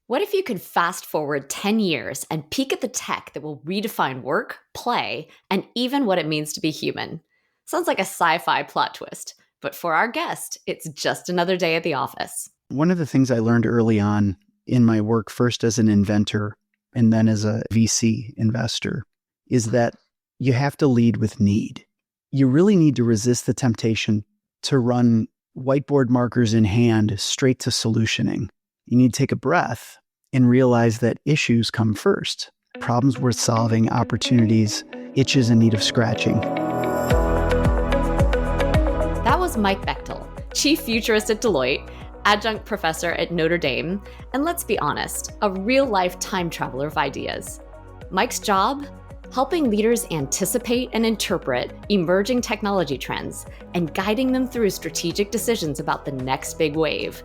What if you could fast forward 10 years and peek at the tech that will redefine work, play, and even what it means to be human? Sounds like a sci fi plot twist, but for our guest, it's just another day at the office. One of the things I learned early on in my work, first as an inventor and then as a VC investor, is that you have to lead with need. You really need to resist the temptation to run whiteboard markers in hand straight to solutioning. You need to take a breath and realize that issues come first. Problems worth solving, opportunities, itches in need of scratching. That was Mike Bechtel, chief futurist at Deloitte, adjunct professor at Notre Dame, and let's be honest, a real-life time traveler of ideas. Mike's job? Helping leaders anticipate and interpret emerging technology trends and guiding them through strategic decisions about the next big wave.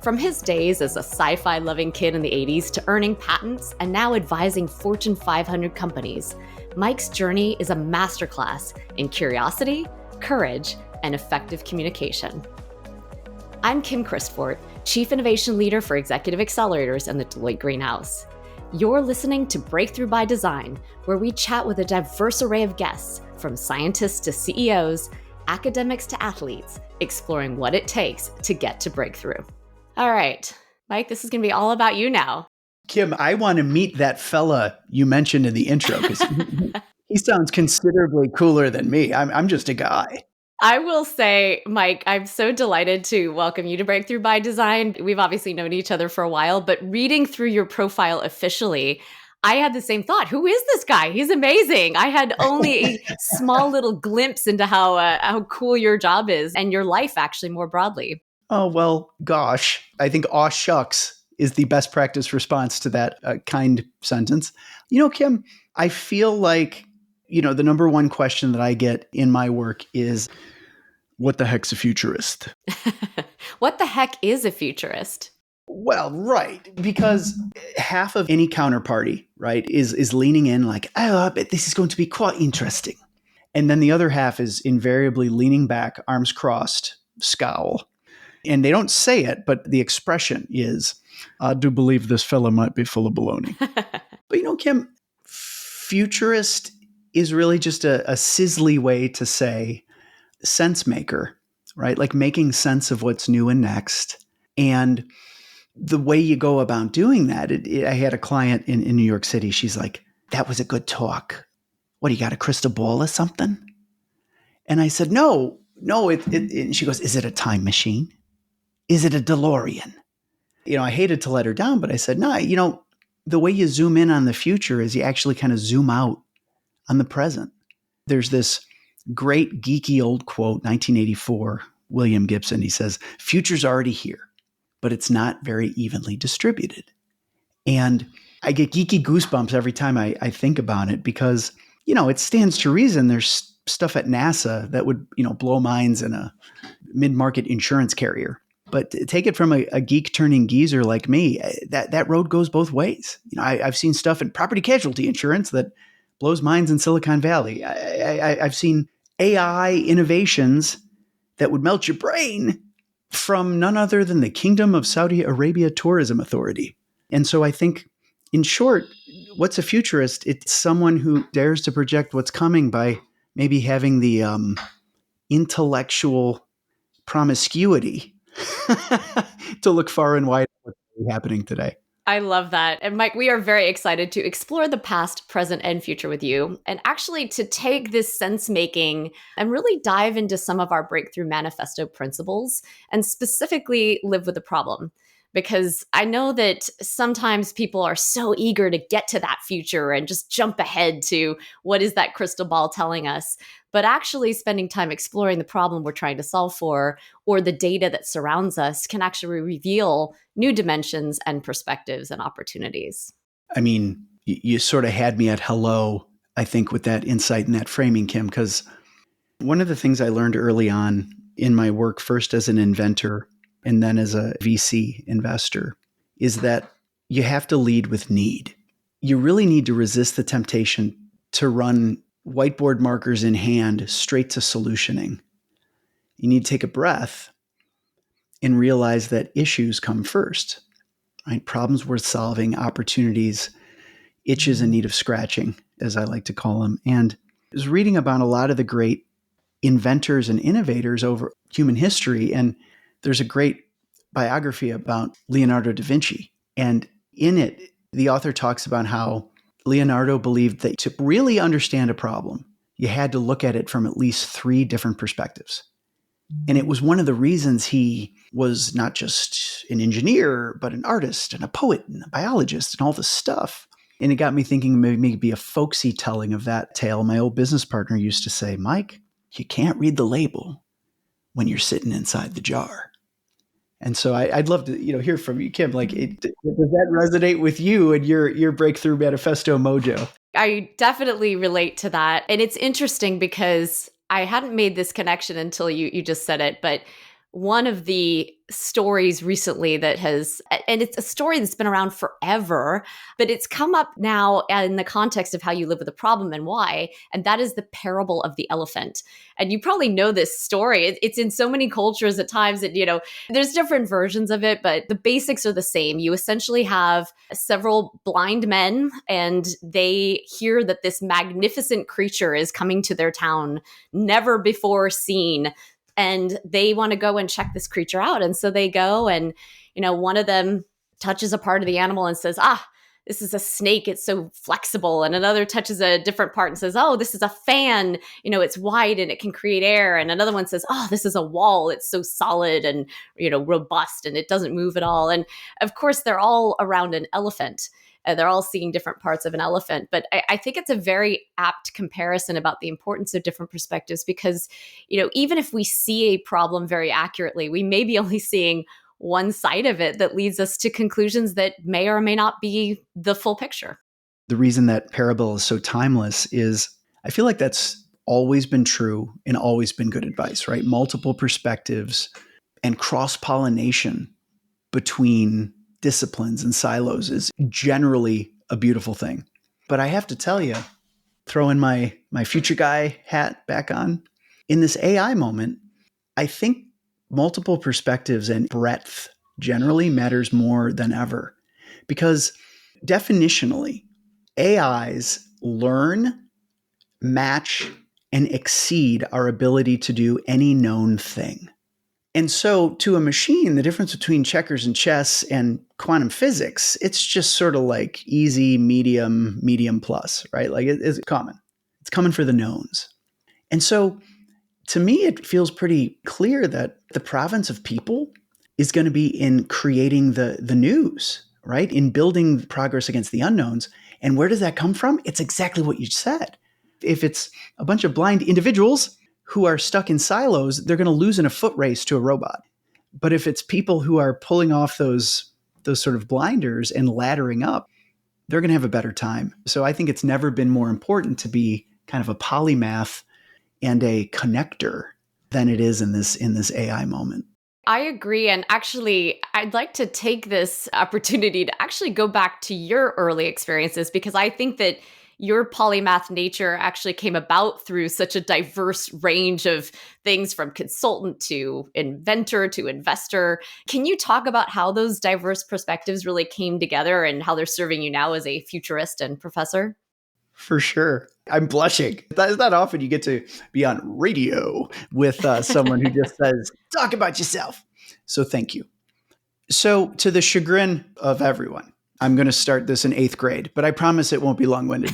From his days as a sci-fi loving kid in the 80s to earning patents and now advising Fortune 500 companies, Mike's journey is a masterclass in curiosity, courage, and effective communication. I'm Kim Christfort, Chief Innovation Leader for Executive Accelerators in the Deloitte Greenhouse. You're listening to Breakthrough by Design, where we chat with a diverse array of guests, from scientists to CEOs, academics to athletes, exploring what it takes to get to breakthrough. All right, Mike, this is going to be all about you now. Kim, I want to meet that fella you mentioned in the intro because he sounds considerably cooler than me. I'm just a guy. I will say, Mike, I'm so delighted to welcome you to Breakthrough by Design. We've obviously known each other for a while, but reading through your profile officially, I had the same thought. Who is this guy? He's amazing. I had only a small little glimpse into how cool your job is and your life actually more broadly. Oh, well, gosh. I think aw shucks is the best practice response to that kind sentence. Kim, I feel like, the number one question that I get in my work is, what the heck's a futurist? What the heck is a futurist? Well, right. Because half of any counterparty, right, is leaning in like, oh, I bet this is going to be quite interesting. And then the other half is invariably leaning back, arms crossed, scowl. And they don't say it, but the expression is, I do believe this fella might be full of baloney. But Kim, futurist is really just a sizzly way to say sense maker, right? Like making sense of what's new and next. And the way you go about doing that, I had a client in New York City. She's like, that was a good talk. What, do you got a crystal ball or something? And I said, no. And she goes, is it a time machine? Is it a DeLorean? I hated to let her down, but I said, no, the way you zoom in on the future is you actually kind of zoom out on the present. There's this great geeky old quote, 1984, William Gibson. He says, future's already here, but it's not very evenly distributed. And I get geeky goosebumps every time I think about it because, it stands to reason there's stuff at NASA that would, blow minds in a mid-market insurance carrier. But take it from a geek turning geezer like me, that road goes both ways. I've seen stuff in property casualty insurance that blows minds in Silicon Valley. I've seen AI innovations that would melt your brain from none other than the Kingdom of Saudi Arabia Tourism Authority. And so I think, in short, what's a futurist? It's someone who dares to project what's coming by maybe having the intellectual promiscuity to look far and wide at what's happening today. I love that. And Mike, we are very excited to explore the past, present, and future with you, and actually to take this sense making and really dive into some of our breakthrough manifesto principles and specifically live with the problem. Because I know that sometimes people are so eager to get to that future and just jump ahead to what is that crystal ball telling us. But actually spending time exploring the problem we're trying to solve for or the data that surrounds us can actually reveal new dimensions and perspectives and opportunities. I mean, you sort of had me at hello, I think, with that insight and that framing, Kim, because one of the things I learned early on in my work, first as an inventor and then as a VC investor, is that you have to lead with need. You really need to resist the temptation to run whiteboard markers in hand straight to solutioning. You need to take a breath and realize that issues come first. right? Problems worth solving, opportunities, itches in need of scratching, as I like to call them. And I was reading about a lot of the great inventors and innovators over human history. And there's a great biography about Leonardo da Vinci. And in it, the author talks about how Leonardo believed that to really understand a problem, you had to look at it from at least 3 different perspectives. And it was one of the reasons he was not just an engineer, but an artist and a poet and a biologist and all this stuff. And it got me thinking maybe a folksy telling of that tale. My old business partner used to say, Mike, you can't read the label when you're sitting inside the jar. And so I'd love to, hear from you, Kim. Like, does that resonate with you and your breakthrough manifesto mojo? I definitely relate to that. And it's interesting because I hadn't made this connection until you just said it, but one of the stories recently that has, and it's a story that's been around forever, but it's come up now in the context of how you live with a problem and why, and that is the parable of the elephant. And you probably know this story. It's in so many cultures at times that, there's different versions of it, but the basics are the same. You essentially have several blind men, and they hear that this magnificent creature is coming to their town, never before seen. And they want to go and check this creature out. And so they go and, one of them touches a part of the animal and says, this is a snake. It's so flexible. And another touches a different part and says, oh, this is a fan. It's wide and it can create air. And another one says, oh, this is a wall. It's so solid and, robust and it doesn't move at all. And of course, they're all around an elephant. They're all seeing different parts of an elephant. But I think it's a very apt comparison about the importance of different perspectives because, even if we see a problem very accurately, we may be only seeing one side of it that leads us to conclusions that may or may not be the full picture. The reason that parable is so timeless is I feel like that's always been true and always been good advice, right? Multiple perspectives and cross-pollination between disciplines and silos is generally a beautiful thing. But I have to tell you, throwing my future guy hat back on, in this AI moment, I think multiple perspectives and breadth generally matters more than ever. Because definitionally, AIs learn, match, and exceed our ability to do any known thing. And so to a machine, the difference between checkers and chess and quantum physics, it's just sort of like easy, medium, medium plus, right? Like it's common. It's coming for the knowns. And so to me, it feels pretty clear that the province of people is going to be in creating the news, right? In building progress against the unknowns. And where does that come from? It's exactly what you said. If it's a bunch of blind individuals who are stuck in silos, they're going to lose in a foot race to a robot. But if it's people who are pulling off those sort of blinders and laddering up, they're going to have a better time. So I think it's never been more important to be kind of a polymath and a connector than it is in this AI moment. I agree. And actually, I'd like to take this opportunity to actually go back to your early experiences, because I think that your polymath nature actually came about through such a diverse range of things, from consultant to inventor to investor. Can you talk about how those diverse perspectives really came together and how they're serving you now as a futurist and professor? For sure. I'm blushing. It's not often you get to be on radio with someone who just says, talk about yourself. So thank you. So to the chagrin of everyone, I'm going to start this in 8th grade, but I promise it won't be long-winded.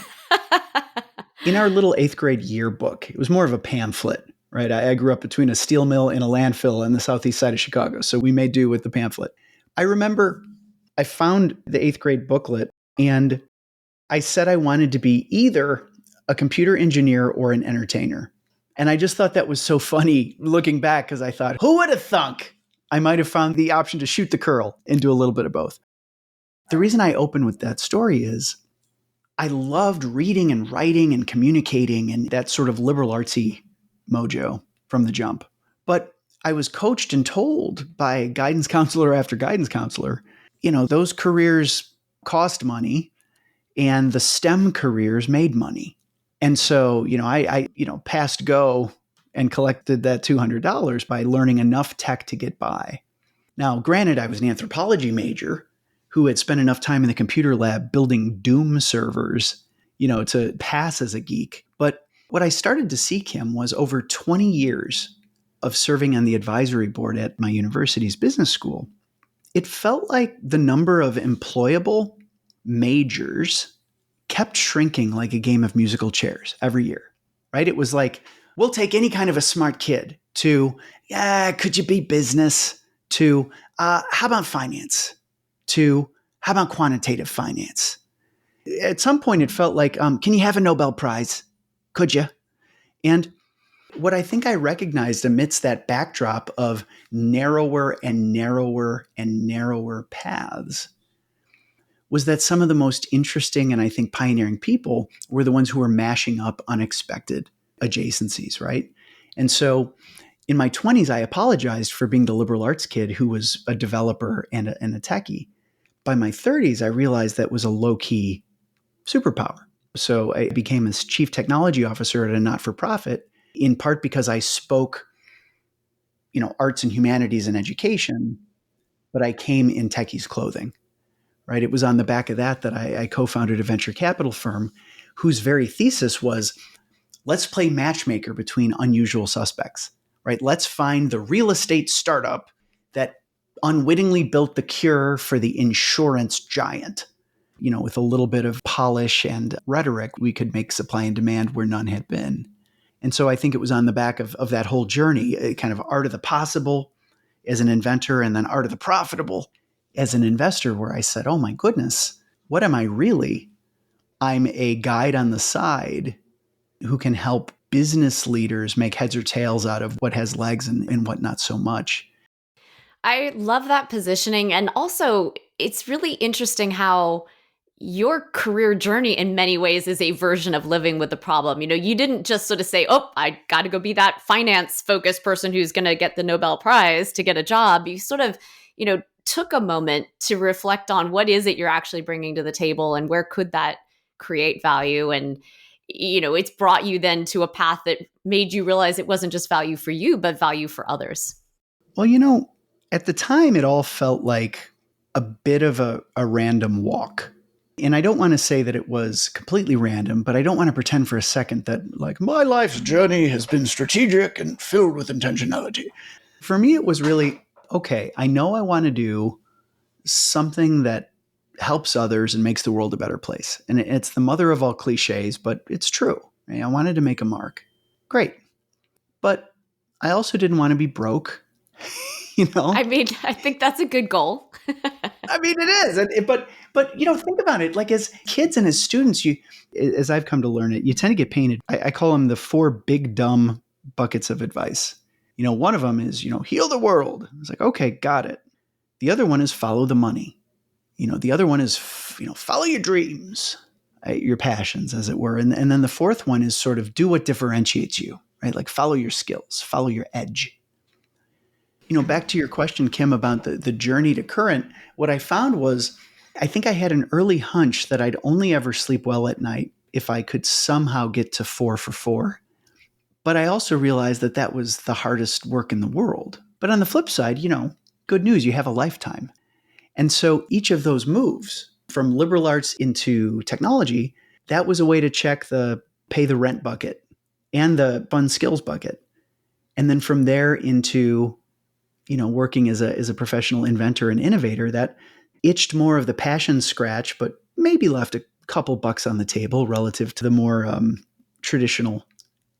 In our little 8th grade yearbook, it was more of a pamphlet, right? I grew up between a steel mill and a landfill in the southeast side of Chicago, so we made do with the pamphlet. I remember I found the 8th grade booklet, and I said I wanted to be either a computer engineer or an entertainer. And I just thought that was so funny looking back, because I thought, who would have thunk I might have found the option to shoot the curl and do a little bit of both. The reason I open with that story is I loved reading and writing and communicating and that sort of liberal artsy mojo from the jump. But I was coached and told by guidance counselor after guidance counselor, those careers cost money and the STEM careers made money. And so, I passed go and collected that $200 by learning enough tech to get by. Now, granted, I was an anthropology major, who had spent enough time in the computer lab building Doom servers, to pass as a geek. But what I started to see, Kim, was over 20 years of serving on the advisory board at my university's business school. It felt like the number of employable majors kept shrinking like a game of musical chairs every year, right? It was like, we'll take any kind of a smart kid to, yeah, could you be business? To, how about finance? To, how about quantitative finance? At some point, it felt like, can you have a Nobel Prize? Could you? And what I think I recognized amidst that backdrop of narrower and narrower and narrower paths was that some of the most interesting and I think pioneering people were the ones who were mashing up unexpected adjacencies, right? And so in my 20s, I apologized for being the liberal arts kid who was a developer and a techie. By my 30s, I realized that was a low-key superpower. So I became a chief technology officer at a not-for-profit, in part because I spoke, arts and humanities and education, but I came in techies clothing, right? It was on the back of that I co-founded a venture capital firm whose very thesis was, let's play matchmaker between unusual suspects, right? Let's find the real estate startup that unwittingly built the cure for the insurance giant. With a little bit of polish and rhetoric, we could make supply and demand where none had been. And so I think it was on the back of that whole journey, a kind of art of the possible as an inventor and then art of the profitable as an investor, where I said, oh my goodness, what am I really? I'm a guide on the side who can help business leaders make heads or tails out of what has legs and what not so much. I love that positioning. And also, it's really interesting how your career journey in many ways is a version of living with the problem. You didn't just sort of say, oh, I got to go be that finance focused person who's going to get the Nobel Prize to get a job. You sort of, took a moment to reflect on what is it you're actually bringing to the table and where could that create value. And, it's brought you then to a path that made you realize it wasn't just value for you, but value for others. Well, at the time, it all felt like a bit of a random walk. And I don't want to say that it was completely random, but I don't want to pretend for a second that like my life's journey has been strategic and filled with intentionality. For me, it was really, okay, I know I want to do something that helps others and makes the world a better place. And it's the mother of all cliches, but it's true. I wanted to make a mark. Great. But I also didn't want to be broke. I mean, I think that's a good goal. I mean, it is. But think about it. Like as kids and as students, as I've come to learn it, you tend to get painted. I call them the 4 big dumb buckets of advice. One of them is, heal the world. It's like, okay, got it. The other one is follow the money. The other one is, follow your dreams, your passions, as it were. And then the fourth one is sort of do what differentiates you, right? Like follow your skills, follow your edge. Back to your question, Kim, about the journey to current, what I found was I think I had an early hunch that I'd only ever sleep well at night if I could somehow get to 4 for 4. But I also realized that that was the hardest work in the world. But on the flip side, good news, you have a lifetime. And so each of those moves from liberal arts into technology, that was a way to check the pay the rent bucket and the fun skills bucket. And then from there into working as a professional inventor and innovator, that itched more of the passion scratch, but maybe left a couple bucks on the table relative to the more traditional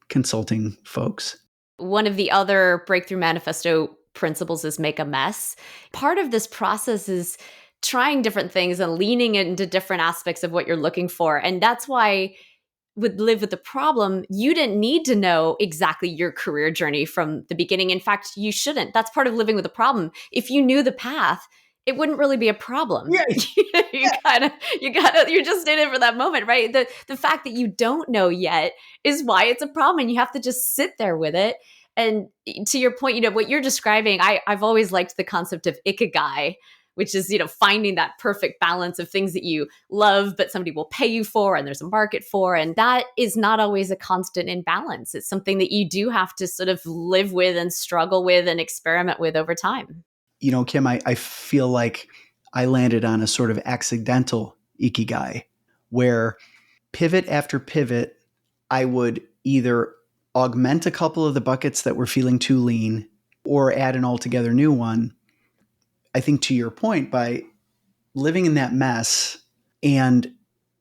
consulting folks. One of the other Breakthrough Manifesto principles is make a mess. Part of this process is trying different things and leaning into different aspects of what you're looking for. And that's why would live with the problem, you didn't need to know exactly your career journey from the beginning. In fact, you shouldn't. That's part of living with the problem. If you knew the path, it wouldn't really be a problem. Yeah. You're just in it for that moment, right? The fact that you don't know yet is why it's a problem, and you have to just sit there with it. And to your point, what you're describing, I've always liked the concept of ikigai, which is, finding that perfect balance of things that you love, but somebody will pay you for and there's a market for. And that is not always a constant in balance. It's something that you do have to sort of live with and struggle with and experiment with over time. Kim, I feel like I landed on a sort of accidental ikigai where pivot after pivot, I would either augment a couple of the buckets that were feeling too lean or add an altogether new one. I think to your point, by living in that mess and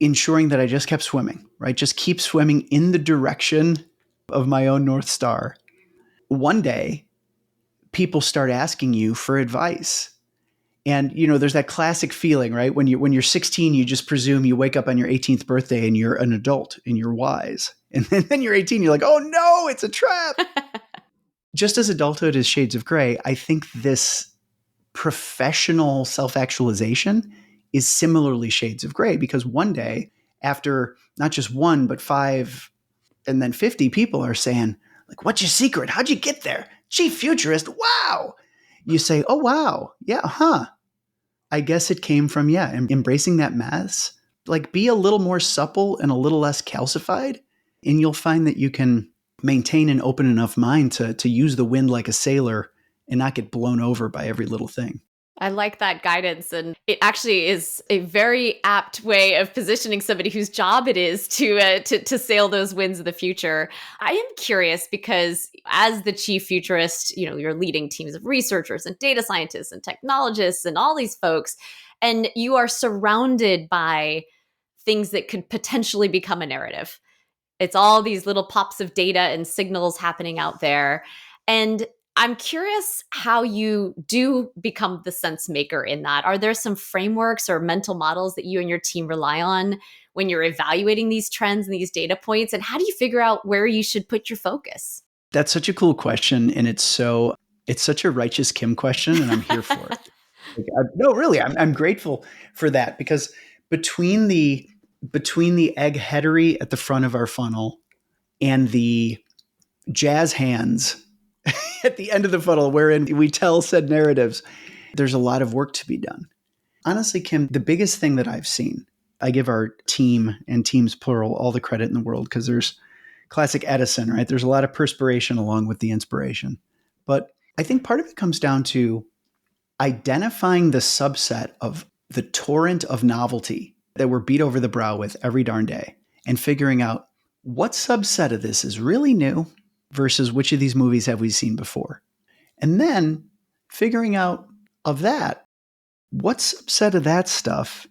ensuring that I just kept swimming, right? Just keep swimming in the direction of my own North Star. One day, people start asking you for advice. And there's that classic feeling, right? When you're 16, you just presume you wake up on your 18th birthday and you're an adult and you're wise. And then you're 18, you're like, oh no, it's a trap. Just as adulthood is shades of gray, I think this professional self-actualization is similarly shades of gray, because one day, after not just one, but 5 and then 50 people are saying, like, what's your secret? How'd you get there? Chief Futurist, wow. You say, oh, wow. Yeah, huh. I guess it came from, embracing that mess. Like, be a little more supple and a little less calcified, and you'll find that you can maintain an open enough mind to use the wind like a sailor and not get blown over by every little thing. I like that guidance. And it actually is a very apt way of positioning somebody whose job it is to sail those winds of the future. I am curious because as the chief futurist, you're leading teams of researchers and data scientists and technologists and all these folks, and you are surrounded by things that could potentially become a narrative. It's all these little pops of data and signals happening out there. And I'm curious how you do become the sense maker in that. Are there some frameworks or mental models that you and your team rely on when you're evaluating these trends and these data points? And how do you figure out where you should put your focus? That's such a cool question. And it's such a righteous Kim question, and I'm here for it. No, really, I'm grateful for that, because between the eggheadery at the front of our funnel and the jazz hands at the end of the funnel, wherein we tell said narratives, there's a lot of work to be done. Honestly, Kim, the biggest thing that I've seen, I give our team, and teams plural, all the credit in the world, because there's classic Edison, right? There's a lot of perspiration along with the inspiration. But I think part of it comes down to identifying the subset of the torrent of novelty that we're beat over the brow with every darn day, and figuring out what subset of this is really new versus which of these movies have we seen before. And then figuring out of that, what subset of that stuff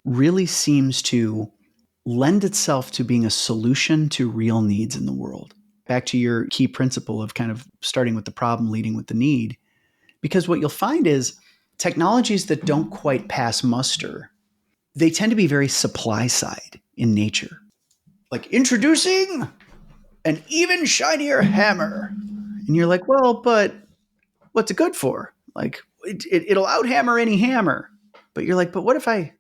really seems to lend itself to being a solution to real needs in the world. Back to your key principle of kind of starting with the problem, leading with the need. Because what you'll find is technologies that don't quite pass muster, they tend to be very supply side in nature. Like introducing an even shinier hammer. And you're like, well, but what's it good for? Like it'll out hammer any hammer. But you're like, but what if I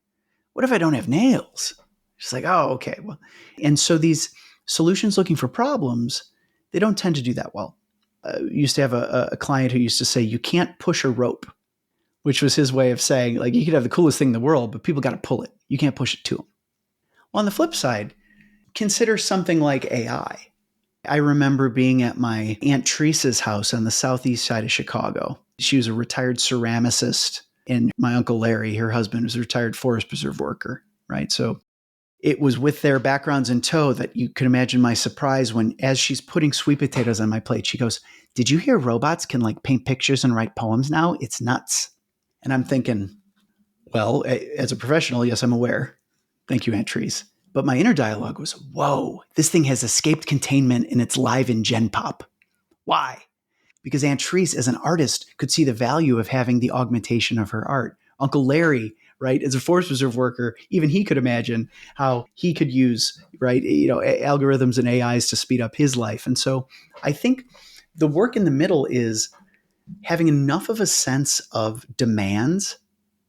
don't have nails? She's like, oh, okay. Well, and so these solutions looking for problems, they don't tend to do that well. Used to have a client who used to say, you can't push a rope, which was his way of saying, like, you could have the coolest thing in the world, but people got to pull it. You can't push it to them. Well, on the flip side, consider something like AI. I remember being at my Aunt Teresa's house on the southeast side of Chicago. She was a retired ceramicist, and my Uncle Larry, her husband, was a retired forest preserve worker, right? So it was with their backgrounds in tow that you can imagine my surprise when, as she's putting sweet potatoes on my plate, she goes, did you hear robots can like paint pictures and write poems now? It's nuts. And I'm thinking, well, as a professional, yes, I'm aware. Thank you, Aunt Therese. But my inner dialogue was, whoa, this thing has escaped containment and it's live in Gen Pop. Why? Because Aunt Therese, as an artist, could see the value of having the augmentation of her art. Uncle Larry, right, as a forest preserve worker, even he could imagine how he could use, right, algorithms and AIs to speed up his life. And so I think the work in the middle is having enough of a sense of demands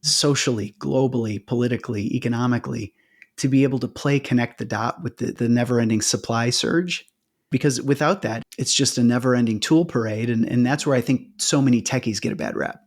socially, globally, politically, economically, to be able to connect the dot with the never-ending supply surge. Because without that, it's just a never-ending tool parade. And that's where I think so many techies get a bad rap.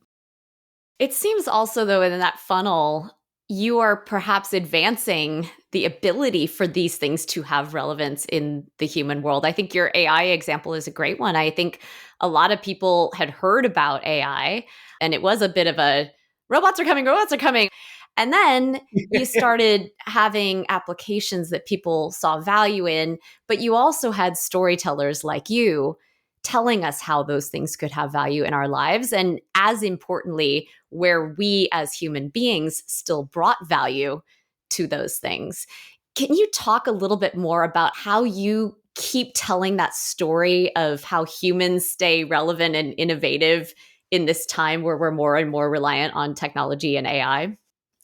It seems also, though, in that funnel, you are perhaps advancing the ability for these things to have relevance in the human world. I think your AI example is a great one. I think a lot of people had heard about AI, and it was a bit of a robots are coming, robots are coming. And then you started having applications that people saw value in, but you also had storytellers like you telling us how those things could have value in our lives. And as importantly, where we as human beings still brought value to those things. Can you talk a little bit more about how you keep telling that story of how humans stay relevant and innovative in this time where we're more and more reliant on technology and AI?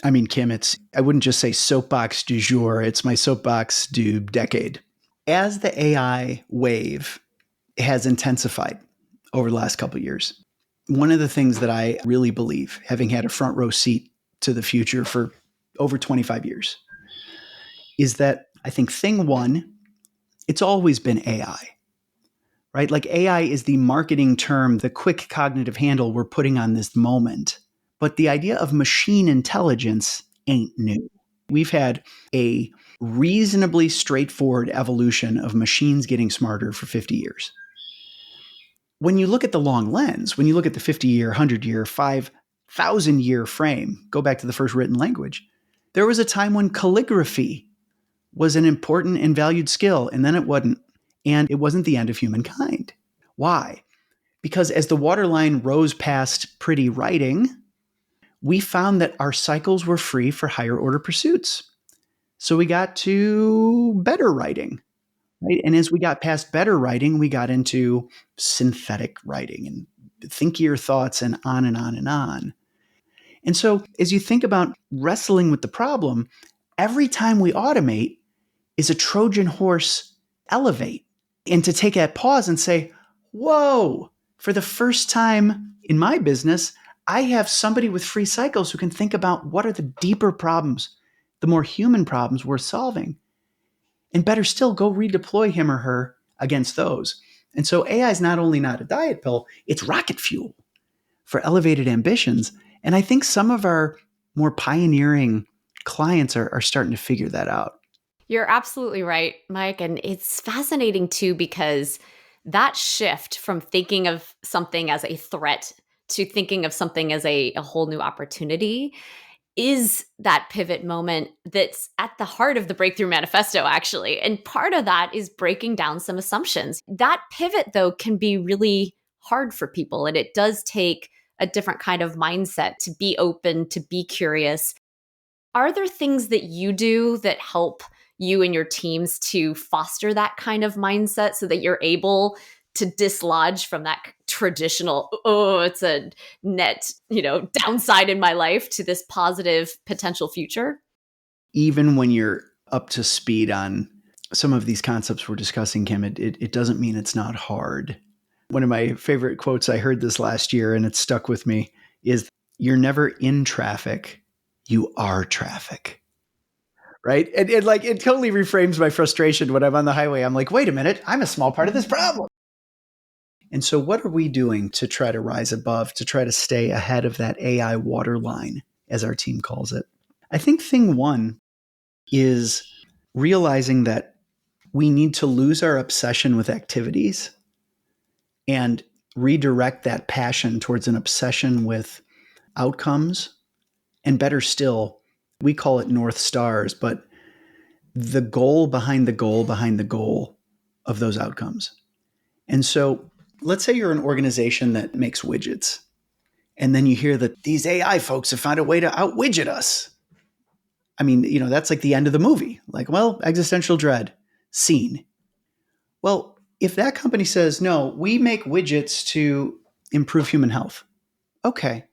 I mean, Kim, I wouldn't just say soapbox du jour, it's my soapbox du decade. As the AI wave has intensified over the last couple of years, one of the things that I really believe, having had a front row seat to the future for over 25 years, is that I think thing one, it's always been AI, right? Like AI is the marketing term, the quick cognitive handle we're putting on this moment. But the idea of machine intelligence ain't new. We've had a reasonably straightforward evolution of machines getting smarter for 50 years. When you look at the long lens, when you look at the 50-year, 100-year, 5,000-year frame, go back to the first written language, there was a time when calligraphy was an important and valued skill, and then it wasn't. And it wasn't the end of humankind. Why? Because as the waterline rose past pretty writing, we found that our cycles were free for higher order pursuits. So we got to better writing, right? And as we got past better writing, we got into synthetic writing and thinkier thoughts and on and on and on. And so as you think about wrestling with the problem, every time we automate is a Trojan horse elevate. And to take that pause and say, whoa, for the first time in my business, I have somebody with free cycles who can think about what are the deeper problems, the more human problems worth solving. And better still, go redeploy him or her against those. And so AI is not only not a diet pill, it's rocket fuel for elevated ambitions. And I think some of our more pioneering clients are starting to figure that out. You're absolutely right, Mike. And it's fascinating too, because that shift from thinking of something as a threat to thinking of something as a whole new opportunity is that pivot moment that's at the heart of the Breakthrough Manifesto, actually. And part of that is breaking down some assumptions. That pivot, though, can be really hard for people. And it does take a different kind of mindset to be open, to be curious. Are there things that you do that help you and your teams to foster that kind of mindset so that you're able to dislodge from that traditional, oh, it's a net, downside in my life to this positive potential future? Even when you're up to speed on some of these concepts we're discussing, Kim, it doesn't mean it's not hard. One of my favorite quotes I heard this last year, and it stuck with me, is you're never in traffic, you are traffic. Right? And like it totally reframes my frustration when I'm on the highway. I'm like, wait a minute, I'm a small part of this problem. And so what are we doing to try to rise above, to try to stay ahead of that AI waterline, as our team calls it? I think thing one is realizing that we need to lose our obsession with activities and redirect that passion towards an obsession with outcomes. And better still, we call it North Stars, but the goal behind the goal behind the goal of those outcomes. And so let's say you're an organization that makes widgets, and then you hear that these AI folks have found a way to outwidget us. I mean, that's like the end of the movie. Like, well, existential dread, scene. Well, if that company says, no, we make widgets to improve human health. Okay.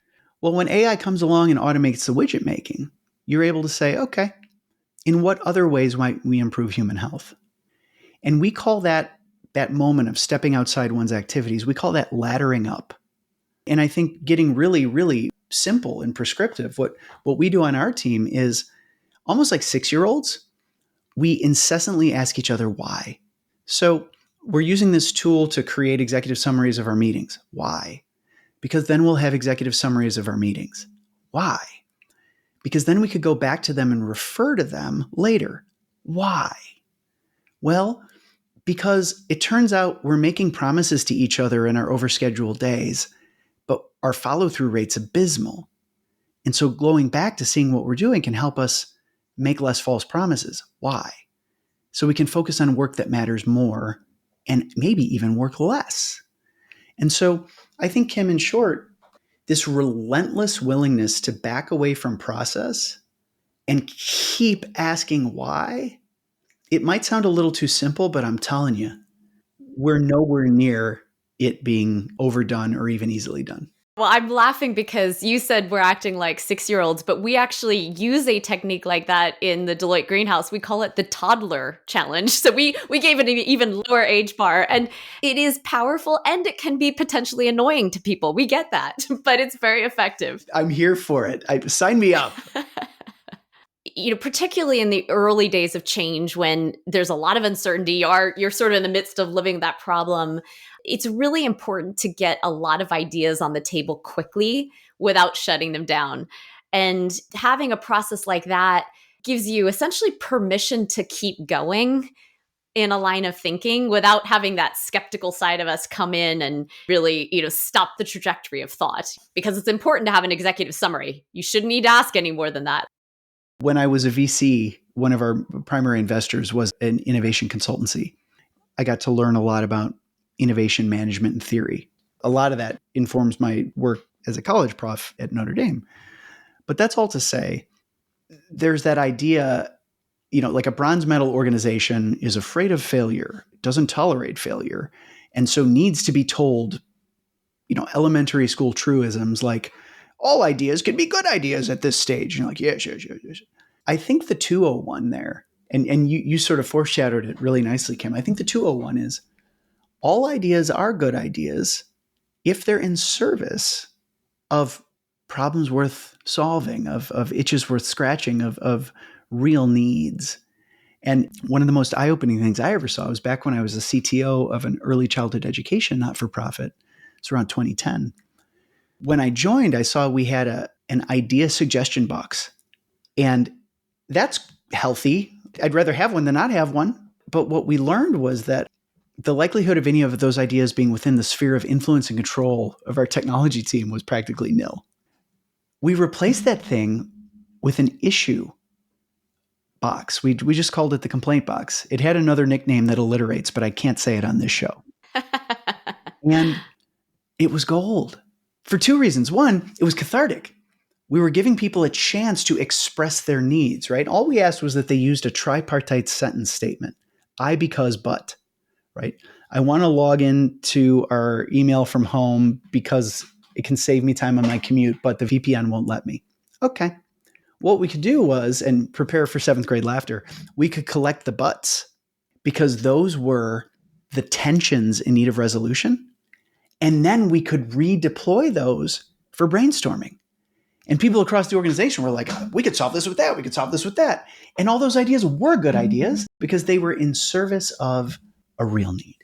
Well, when AI comes along and automates the widget making, you're able to say, okay, in what other ways might we improve human health? And we call that moment of stepping outside one's activities, we call that laddering up. And I think getting really, really simple and prescriptive, what we do on our team is almost like 6-year-olds. We incessantly ask each other why. So we're using this tool to create executive summaries of our meetings. Why? Because then we'll have executive summaries of our meetings. Why? Because then we could go back to them and refer to them later. Why? Well, because it turns out we're making promises to each other in our overscheduled days, but our follow-through rate's abysmal. And so going back to seeing what we're doing can help us make less false promises. Why? So we can focus on work that matters more and maybe even work less. And so I think, Kim, in short, this relentless willingness to back away from process and keep asking why, it might sound a little too simple, but I'm telling you, we're nowhere near it being overdone or even easily done. Well, I'm laughing because you said we're acting like 6-year-olds, but we actually use a technique like that in the Deloitte greenhouse. We call it the toddler challenge. So we gave it an even lower age bar, and it is powerful and it can be potentially annoying to people. We get that, but it's very effective. I'm here for it. Sign me up. Particularly in the early days of change when there's a lot of uncertainty, you're sort of in the midst of living that problem. It's really important to get a lot of ideas on the table quickly without shutting them down. And having a process like that gives you essentially permission to keep going in a line of thinking without having that skeptical side of us come in and really, stop the trajectory of thought, because it's important to have an executive summary. You shouldn't need to ask any more than that. When I was a VC, one of our primary investors was an innovation consultancy. I got to learn a lot about innovation management and theory. A lot of that informs my work as a college prof at Notre Dame. But that's all to say, there's that idea, like a bronze medal organization is afraid of failure, doesn't tolerate failure, and so needs to be told, elementary school truisms like, all ideas can be good ideas at this stage. And you're like, yes. I think the 201 there, and you sort of foreshadowed it really nicely, Kim. I think the 201 is all ideas are good ideas if they're in service of problems worth solving, of itches worth scratching, of real needs. And one of the most eye-opening things I ever saw was back when I was a CTO of an early childhood education not-for-profit. It's around 2010. When I joined, I saw we had an idea suggestion box. And that's healthy. I'd rather have one than not have one. But what we learned was that the likelihood of any of those ideas being within the sphere of influence and control of our technology team was practically nil. We replaced that thing with an issue box. We just called it the complaint box. It had another nickname that alliterates, but I can't say it on this show. And it was gold for two reasons. One, it was cathartic. We were giving people a chance to express their needs, right? All we asked was that they used a tripartite sentence statement. I, because, but, right? I want to log into our email from home because it can save me time on my commute, but the VPN won't let me. Okay. What we could do was, and prepare for 7th grade laughter, we could collect the buts because those were the tensions in need of resolution. And then we could redeploy those for brainstorming. And people across the organization were like, we could solve this with that. We could solve this with that. And all those ideas were good ideas because they were in service of a real need.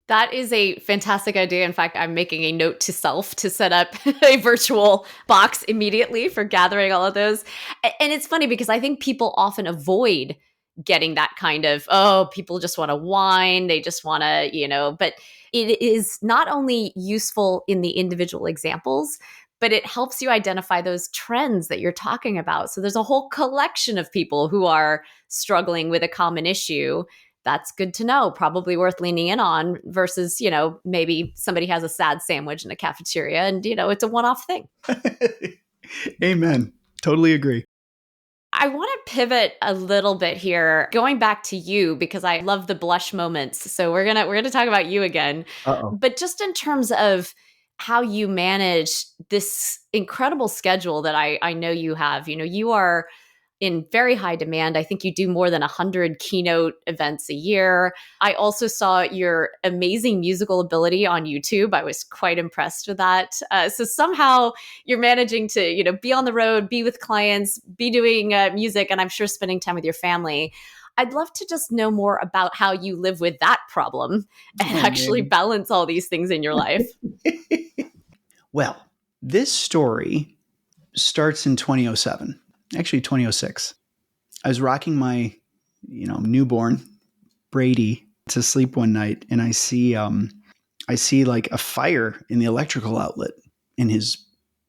That is a fantastic idea. In fact, I'm making a note to self to set up a virtual box immediately for gathering all of those. And it's funny because I think people often avoid getting that kind of, people just want to whine. They just want to, but it is not only useful in the individual examples, but it helps you identify those trends that you're talking about. So there's a whole collection of people who are struggling with a common issue. That's good to know, probably worth leaning in on versus, maybe somebody has a sad sandwich in a cafeteria and, it's a one-off thing. Amen. Totally agree. I want to pivot a little bit here, going back to you because I love the blush moments. So we're going to talk about you again. Uh-oh. But just in terms of how you manage this incredible schedule that I know you have, you are in very high demand. I think you do more than 100 keynote events a year. I also saw your amazing musical ability on YouTube. I was quite impressed with that. So somehow you're managing to, be on the road, be with clients, be doing music, and I'm sure spending time with your family. I'd love to just know more about how you live with that problem and actually balance all these things in your life. Well, this story starts in 2007. Actually 2006. I was rocking my, newborn Brady to sleep one night, and I see like a fire in the electrical outlet in his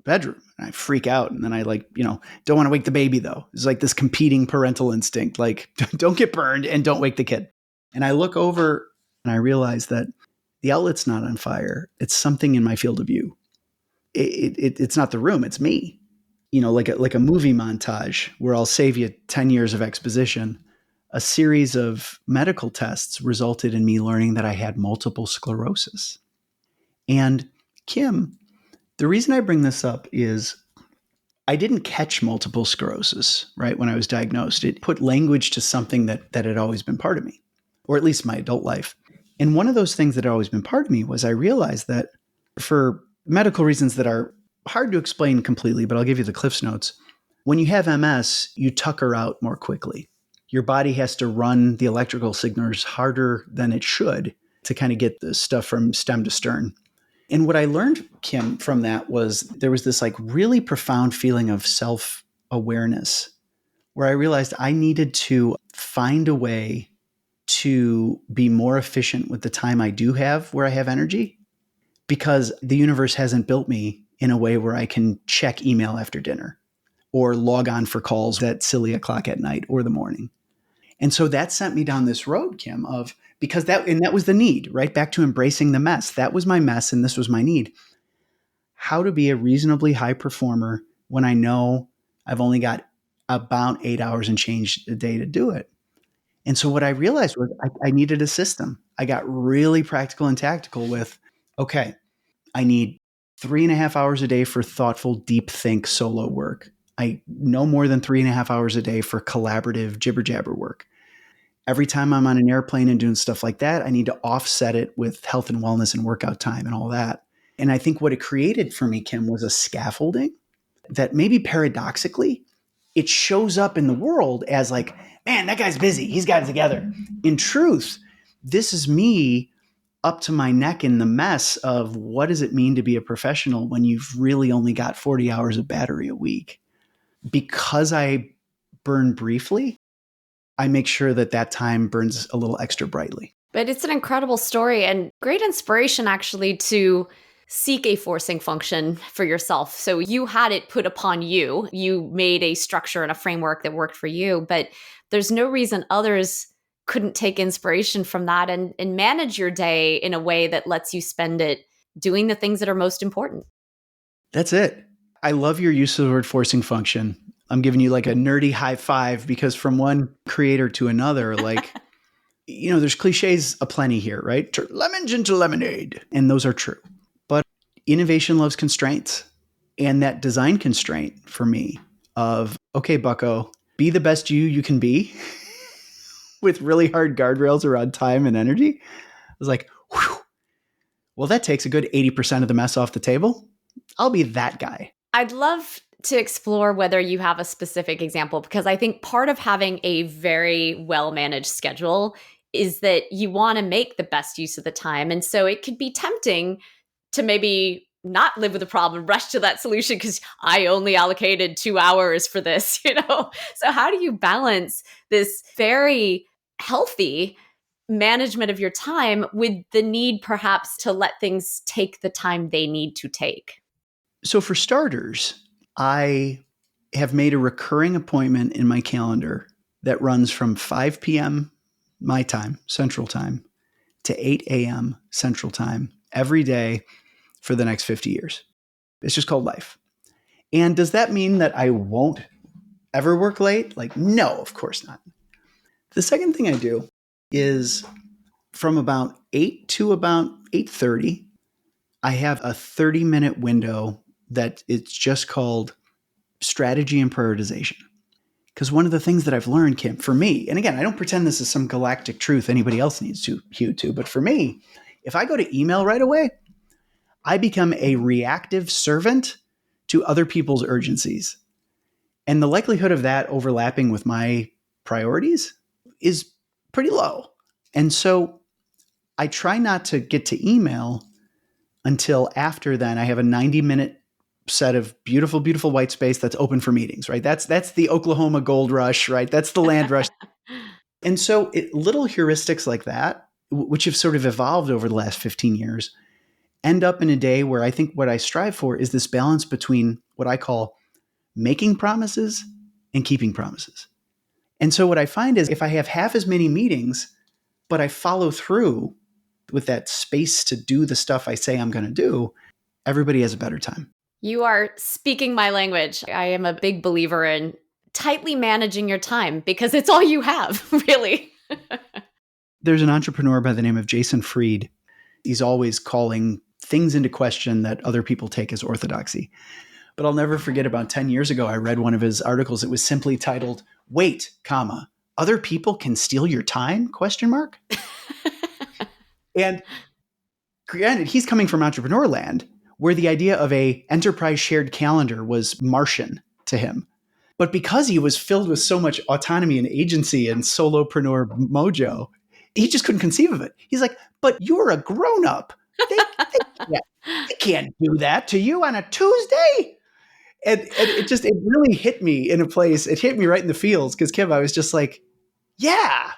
bedroom. And I freak out. And then I don't want to wake the baby though. It's like this competing parental instinct, like don't get burned and don't wake the kid. And I look over and I realize that the outlet's not on fire. It's something in my field of view. It's not the room, it's me. Like a movie montage where I'll save you 10 years of exposition. A series of medical tests resulted in me learning that I had multiple sclerosis. And Kim, the reason I bring this up is I didn't catch multiple sclerosis, right, when I was diagnosed. It put language to something that had always been part of me, or at least my adult life. And one of those things that had always been part of me was I realized that for medical reasons that are hard to explain completely, but I'll give you the Cliff's Notes. When you have MS, you tucker out more quickly. Your body has to run the electrical signals harder than it should to kind of get the stuff from stem to stern. And what I learned, Kim, from that was there was this like really profound feeling of self-awareness where I realized I needed to find a way to be more efficient with the time I do have where I have energy, because the universe hasn't built me in a way where I can check email after dinner or log on for calls at silly o'clock at night or the morning. And so that sent me down this road, Kim, because that was the need, right? Back to embracing the mess. That was my mess and this was my need. How to be a reasonably high performer when I know I've only got about 8 hours and change a day to do it. And so what I realized was I needed a system. I got really practical and tactical with, okay, I need 3.5 hours a day for thoughtful, deep think solo work. I no more than 3.5 hours a day for collaborative jibber jabber work. Every time I'm on an airplane and doing stuff like that, I need to offset it with health and wellness and workout time and all that. And I think what it created for me, Kim, was a scaffolding that maybe paradoxically, it shows up in the world as like, man, that guy's busy. He's got it together. In truth, this is me up to my neck in the mess of what does it mean to be a professional when you've really only got 40 hours of battery a week. Because I burn briefly, I make sure that time burns a little extra brightly. But it's an incredible story and great inspiration, actually, to seek a forcing function for yourself. So you had it put upon you. You made a structure and a framework that worked for you, but there's no reason others couldn't take inspiration from that and manage your day in a way that lets you spend it doing the things that are most important. That's it. I love your use of the word forcing function. I'm giving you like a nerdy high five because from one creator to another, like, there's cliches aplenty here, right? Lemons into lemonade. And those are true. But innovation loves constraints. And that design constraint for me of, okay, bucko, be the best you can be with really hard guardrails around time and energy. I was like, whew, well, that takes a good 80% of the mess off the table. I'll be that guy. I'd love to explore whether you have a specific example, because I think part of having a very well-managed schedule is that you want to make the best use of the time. And so it could be tempting to maybe not live with the problem, rush to that solution because I only allocated 2 hours for this, So how do you balance this very healthy management of your time with the need perhaps to let things take the time they need to take? So for starters, I have made a recurring appointment in my calendar that runs from 5 p.m. my time, Central Time, to 8 a.m. Central Time every day for the next 50 years. It's just called life. And does that mean that I won't ever work late? Like, no, of course not. The second thing I do is from about 8 to about 8:30, I have a 30-minute window that it's just called strategy and prioritization. Because one of the things that I've learned, Kim, for me, and again, I don't pretend this is some galactic truth anybody else needs to hew to, but for me, if I go to email right away, I become a reactive servant to other people's urgencies. And the likelihood of that overlapping with my priorities is pretty low. And so I try not to get to email until after then. I have a 90-minute set of beautiful, beautiful white space that's open for meetings, right? That's the Oklahoma gold rush, right? That's the land rush. And so little heuristics like that, which have sort of evolved over the last 15 years, end up in a day where I think what I strive for is this balance between what I call making promises and keeping promises. And so what I find is if I have half as many meetings, but I follow through with that space to do the stuff I say I'm going to do, everybody has a better time. You are speaking my language. I am a big believer in tightly managing your time because it's all you have, really. There's an entrepreneur by the name of Jason Fried. He's always calling things into question that other people take as orthodoxy. But I'll never forget about 10 years ago, I read one of his articles. It was simply titled, "Wait, comma, other people can steal your time?" ? And granted, he's coming from entrepreneur land, where the idea of a enterprise shared calendar was Martian to him. But because he was filled with so much autonomy and agency and solopreneur mojo, he just couldn't conceive of it. He's like, but you're a grown-up. They can't do that to you on a Tuesday. And it really hit me in a place. It hit me right in the feels because, Kim, I was just like, yeah.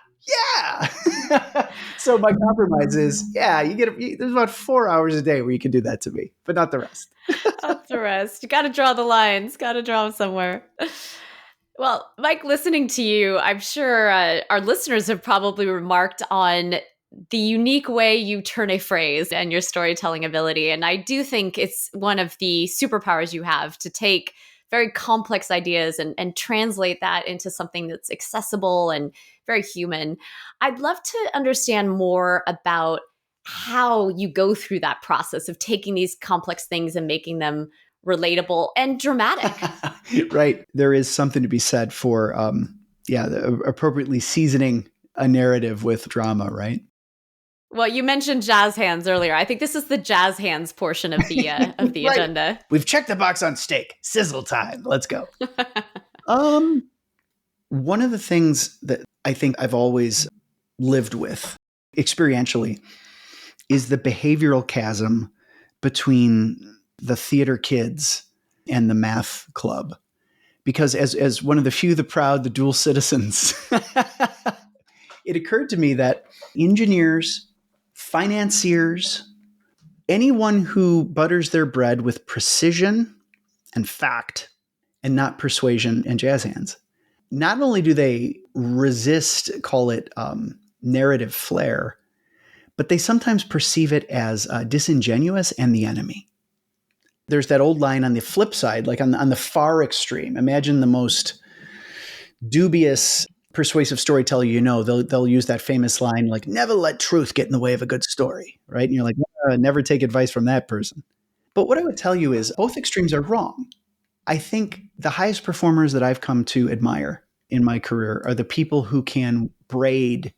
So my compromise is, there's about 4 hours a day where you can do that to me, but not the rest. Not the rest. You got to draw the lines, got to draw them somewhere. Well, Mike, listening to you, I'm sure our listeners have probably remarked on the unique way you turn a phrase and your storytelling ability. And I do think it's one of the superpowers you have to take very complex ideas and translate that into something that's accessible and very human. I'd love to understand more about how you go through that process of taking these complex things and making them relatable and dramatic. Right. There is something to be said for, appropriately seasoning a narrative with drama, right? Well, you mentioned jazz hands earlier. I think this is the jazz hands portion of the right. Agenda. We've checked the box on steak. Sizzle time. Let's go. One of the things that I think I've always lived with experientially is the behavioral chasm between the theater kids and the math club. Because as one of the few, the proud, the dual citizens, it occurred to me that engineers, financiers, anyone who butters their bread with precision and fact and not persuasion and jazz hands, not only do they resist, call it narrative flair, but they sometimes perceive it as disingenuous and the enemy. There's that old line on the flip side, like on the far extreme. Imagine the most dubious persuasive storyteller they'll use that famous line like, never let truth get in the way of a good story, right? And you're like, never take advice from that person. But what I would tell you is both extremes are wrong. I think the highest performers that I've come to admire in my career are the people who can braid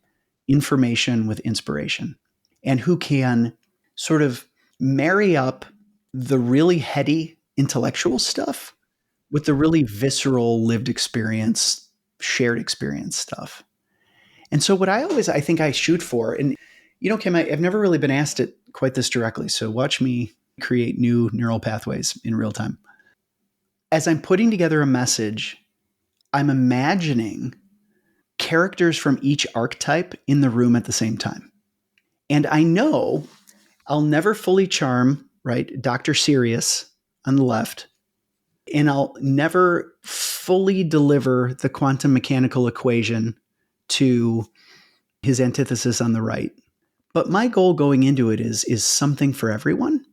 information with inspiration and who can sort of marry up the really heady intellectual stuff with the really visceral lived experience, shared experience stuff. And so what I think I shoot for, and Kim, I've never really been asked it quite this directly. So watch me create new neural pathways in real time. As I'm putting together a message, I'm imagining characters from each archetype in the room at the same time. And I know I'll never fully charm, right, Dr. Sirius on the left, and I'll never fully deliver the quantum mechanical equation to his antithesis on the right. But my goal going into it is something for everyone.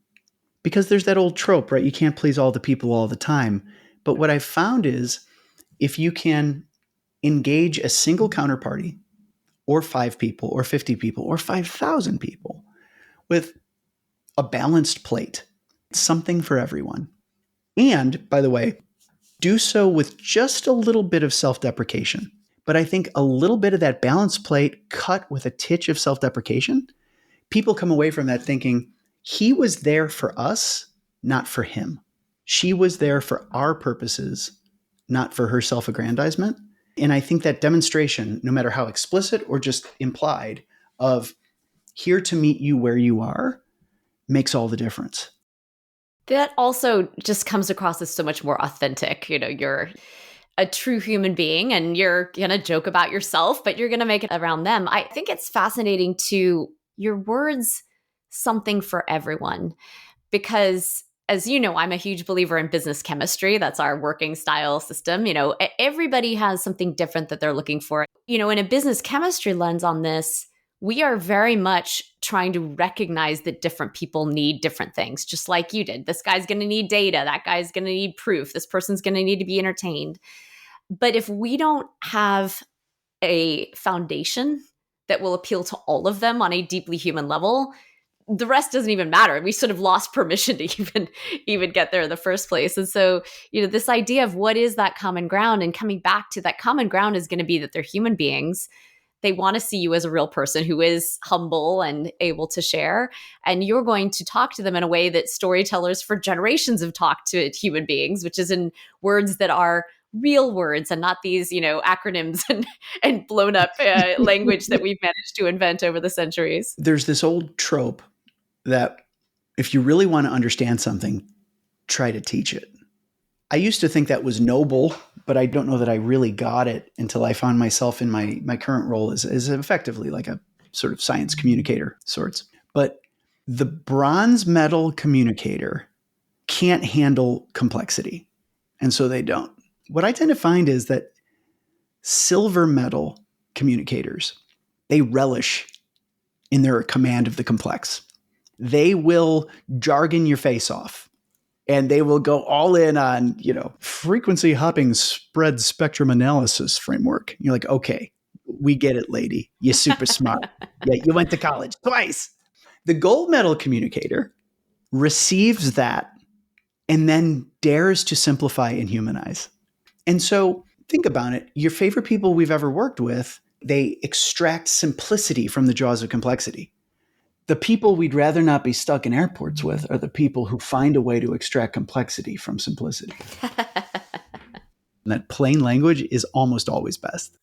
Because there's that old trope, right? You can't please all the people all the time. But what I've found is if you can engage a single counterparty or 5 people or 50 people or 5,000 people with a balanced plate, something for everyone. And, by the way, do so with just a little bit of self-deprecation. But I think a little bit of that balanced plate cut with a titch of self-deprecation, people come away from that thinking, he was there for us, not for him. She was there for our purposes, not for her self-aggrandizement. And I think that demonstration, no matter how explicit or just implied, of here to meet you where you are, makes all the difference. That also just comes across as so much more authentic. You're a true human being and you're going to joke about yourself, but you're going to make it around them. I think it's fascinating to your words, something for everyone, because as you know, I'm a huge believer in business chemistry. That's our working style system. Everybody has something different that they're looking for. In a business chemistry lens on this, we are very much trying to recognize that different people need different things, just like you did. This guy's going to need data. That guy's going to need proof. This person's going to need to be entertained. But if we don't have a foundation that will appeal to all of them on a deeply human level, the rest doesn't even matter. We sort of lost permission to even get there in the first place. And so, this idea of what is that common ground, and coming back to that common ground is going to be that they're human beings. They want to see you as a real person who is humble and able to share. And you're going to talk to them in a way that storytellers for generations have talked to human beings, which is in words that are real words and not these, acronyms and blown up language that we've managed to invent over the centuries. There's this old trope that if you really want to understand something, try to teach it. I used to think that was noble, but I don't know that I really got it until I found myself in my current role as effectively like a sort of science communicator sorts. But the bronze medal communicator can't handle complexity, and so they don't. What I tend to find is that silver medal communicators, they relish in their command of the complex. They will jargon your face off, and they will go all in on, frequency hopping spread spectrum analysis framework. You're like, okay, we get it, lady. You're super smart. Yeah, you went to college twice. The gold medal communicator receives that and then dares to simplify and humanize. And so think about it. Your favorite people we've ever worked with, they extract simplicity from the jaws of complexity. The people we'd rather not be stuck in airports with are the people who find a way to extract complexity from simplicity. And that plain language is almost always best.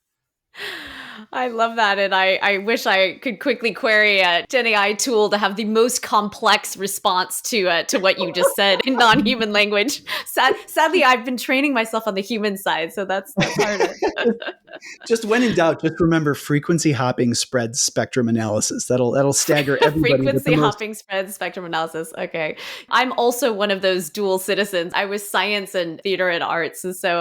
I love that. And I wish I could quickly query a Gen AI tool to have the most complex response to what you just said in non-human language. Sadly, I've been training myself on the human side, so that's harder. Just when in doubt, just remember frequency hopping spread spectrum analysis. That'll stagger everybody. Frequency hopping spread spectrum analysis. Okay. I'm also one of those dual citizens. I was science and theater and arts. And so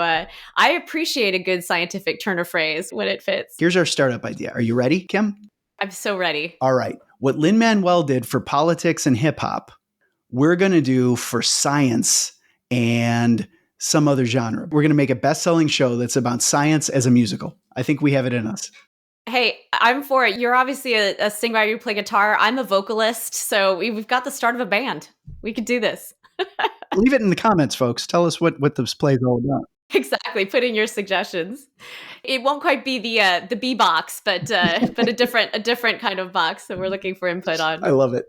I appreciate a good scientific turn of phrase when it fits. Here's our startup idea. Are you ready, Kim? I'm so ready. All right. What Lin-Manuel did for politics and hip hop, we're going to do for science and some other genre. We're going to make a best-selling show that's about science as a musical. I think we have it in us. Hey, I'm for it. You're obviously a singer, you play guitar. I'm a vocalist, so we've got the start of a band. We could do this. Leave it in the comments, folks. Tell us what this play is all about. Exactly. Put in your suggestions. It won't quite be the B box, but a different kind of box that we're looking for input on. I love it.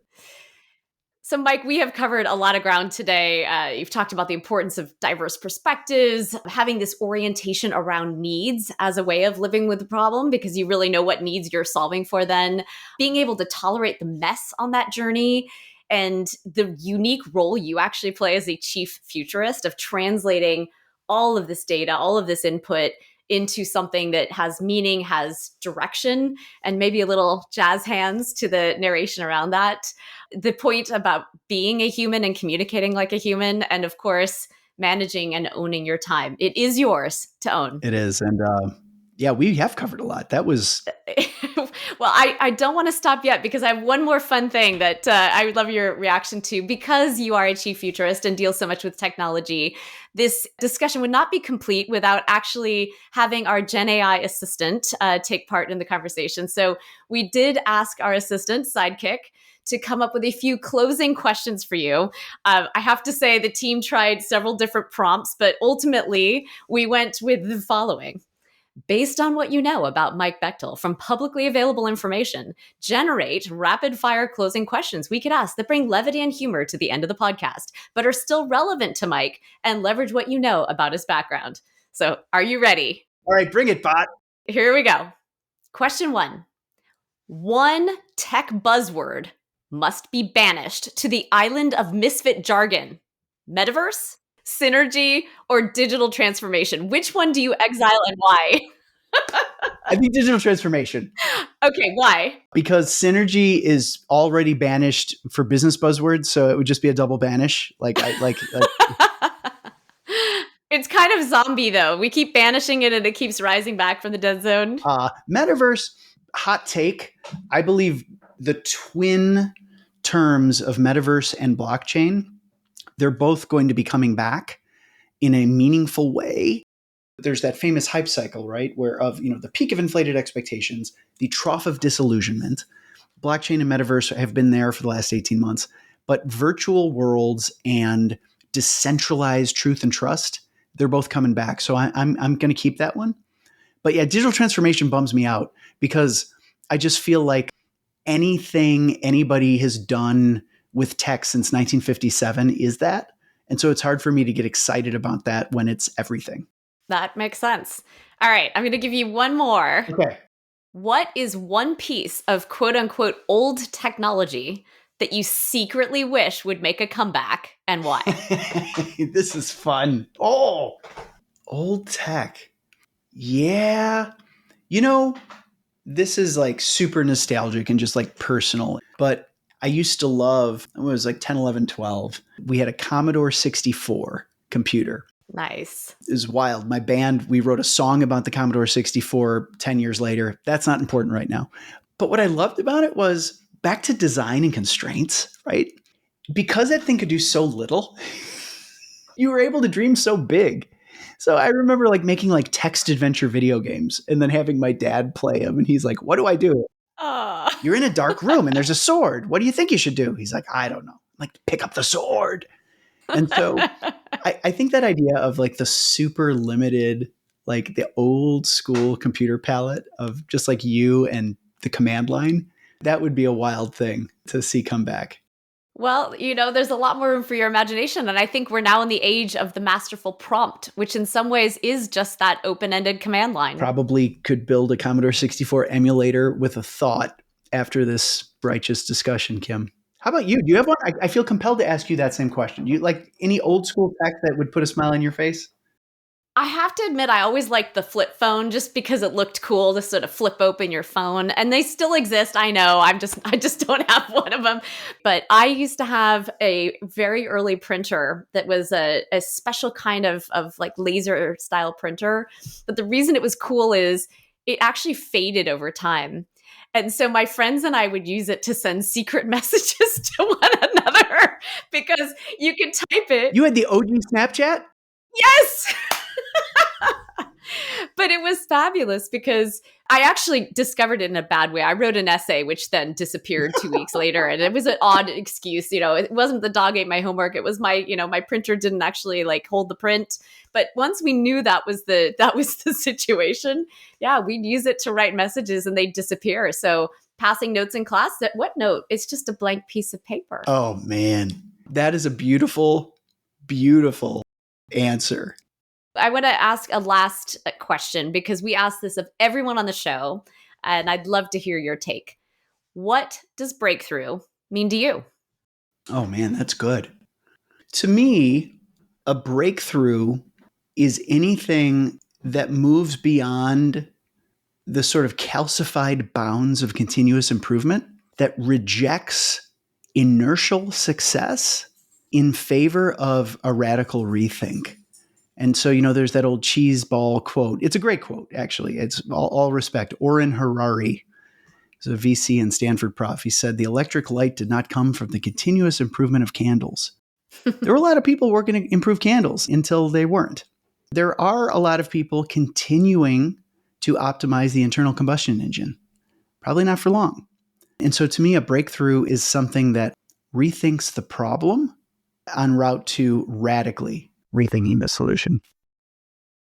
So, Mike, we have covered a lot of ground today. You've talked about the importance of diverse perspectives, having this orientation around needs as a way of living with the problem, because you really know what needs you're solving for then, being able to tolerate the mess on that journey, and the unique role you actually play as a chief futurist of translating all of this data, all of this input into something that has meaning, has direction, and maybe a little jazz hands to the narration around that. The point about being a human and communicating like a human, and of course, managing and owning your time. It is yours to own. It is. And yeah, we have covered a lot. That was... Well, I don't want to stop yet, because I have one more fun thing that I would love your reaction to. Because you are a chief futurist and deal so much with technology, this discussion would not be complete without actually having our Gen AI assistant take part in the conversation. So we did ask our assistant, Sidekick, to come up with a few closing questions for you. I have to say the team tried several different prompts, but ultimately we went with the following. Based on what you know about Mike Bechtel from publicly available information, generate rapid fire closing questions we could ask that bring levity and humor to the end of the podcast, but are still relevant to Mike and leverage what you know about his background. So are you ready? All right, bring it, bot. Here we go. Question 1. One tech buzzword must be banished to the island of misfit jargon. Metaverse, synergy, or digital transformation? Which one do you exile and why? I think digital transformation. Okay, why? Because synergy is already banished for business buzzwords, so it would just be a double banish. It's kind of zombie though. We keep banishing it and it keeps rising back from the dead zone. Metaverse, hot take. I believe the twin terms of metaverse and blockchain, they're both going to be coming back in a meaningful way. There's that famous hype cycle, right? Where of, the peak of inflated expectations, the trough of disillusionment. Blockchain and metaverse have been there for the last 18 months, but virtual worlds and decentralized truth and trust, they're both coming back. So I'm going to keep that one. But yeah, digital transformation bums me out because I just feel like anything anybody has done with tech since 1957 is that. And so it's hard for me to get excited about that when it's everything. That makes sense. All right, I'm going to give you one more. Okay. What is one piece of quote unquote old technology that you secretly wish would make a comeback and why? This is fun. Oh, old tech. Yeah. This is like super nostalgic and just like personal, but I used to love, it was like 10, 11, 12. We had a Commodore 64 computer. Nice. It was wild. My band, we wrote a song about the Commodore 64 10 years later. That's not important right now. But what I loved about it was back to design and constraints, right? Because that thing could do so little, you were able to dream so big. So I remember like making like text adventure video games and then having my dad play them. And he's like, what do I do? You're in a dark room and there's a sword. What do you think you should do? He's like, I don't know. I'm like, pick up the sword. And so I think that idea of like the super limited, like the old school computer palette of just like you and the command line, that would be a wild thing to see come back. Well, there's a lot more room for your imagination. And I think we're now in the age of the masterful prompt, which in some ways is just that open-ended command line. Probably could build a Commodore 64 emulator with a thought after this righteous discussion, Kim. How about you? Do you have one? I feel compelled to ask you that same question. Do you like any old school tech that would put a smile on your face? I have to admit, I always liked the flip phone just because it looked cool to sort of flip open your phone. And they still exist. I know. I just don't have one of them. But I used to have a very early printer that was a special kind of like laser style printer. But the reason it was cool is it actually faded over time. And so my friends and I would use it to send secret messages to one another because you could type it. You had the OG Snapchat? Yes! But it was fabulous because I actually discovered it in a bad way. I wrote an essay, which then disappeared 2 weeks later. And it was an odd excuse. It wasn't the dog ate my homework. It was my printer didn't actually like hold the print. But once we knew that was the situation, yeah, we'd use it to write messages and they'd disappear. So passing notes in class, what note? It's just a blank piece of paper. Oh, man. That is a beautiful, beautiful answer. I want to ask a last question because we asked this of everyone on the show, and I'd love to hear your take. What does breakthrough mean to you? Oh, man, that's good. To me, a breakthrough is anything that moves beyond the sort of calcified bounds of continuous improvement, that rejects inertial success in favor of a radical rethink. And so, there's that old cheese ball quote. It's a great quote, actually. It's all respect. Orrin Harari is a VC and Stanford prof. He said, the electric light did not come from the continuous improvement of candles. There were a lot of people working to improve candles until they weren't. There are a lot of people continuing to optimize the internal combustion engine. Probably not for long. And so to me, a breakthrough is something that rethinks the problem en route to radically rethinking the solution.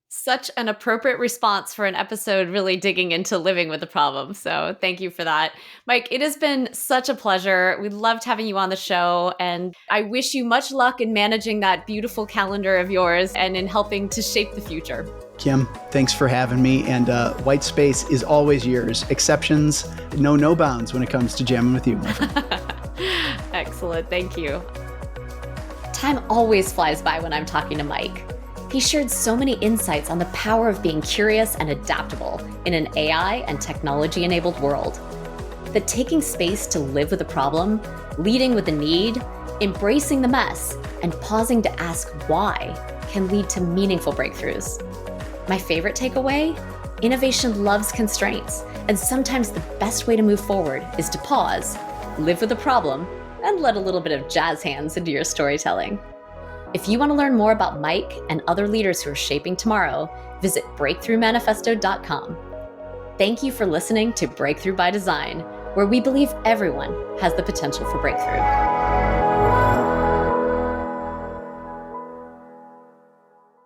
Such an appropriate response for an episode really digging into living with the problem. So thank you for that. Mike, it has been such a pleasure. We loved having you on the show. And I wish you much luck in managing that beautiful calendar of yours and in helping to shape the future. Kim, thanks for having me. And white space is always yours. Exceptions, no bounds when it comes to jamming with you, my friend. Excellent. Thank you. Time always flies by when I'm talking to Mike. He shared so many insights on the power of being curious and adaptable. in an AI and technology-enabled world. That taking space to live with a problem, leading with a need, embracing the mess, and pausing to ask why can lead to meaningful breakthroughs. My favorite takeaway? Innovation loves constraints, and sometimes the best way to move forward is to pause, live with a problem, and let a little bit of jazz hands into your storytelling. If you want to learn more about Mike and other leaders who are shaping tomorrow, visit breakthroughmanifesto.com. Thank you for listening to Breakthrough by Design, where we believe everyone has the potential for breakthrough.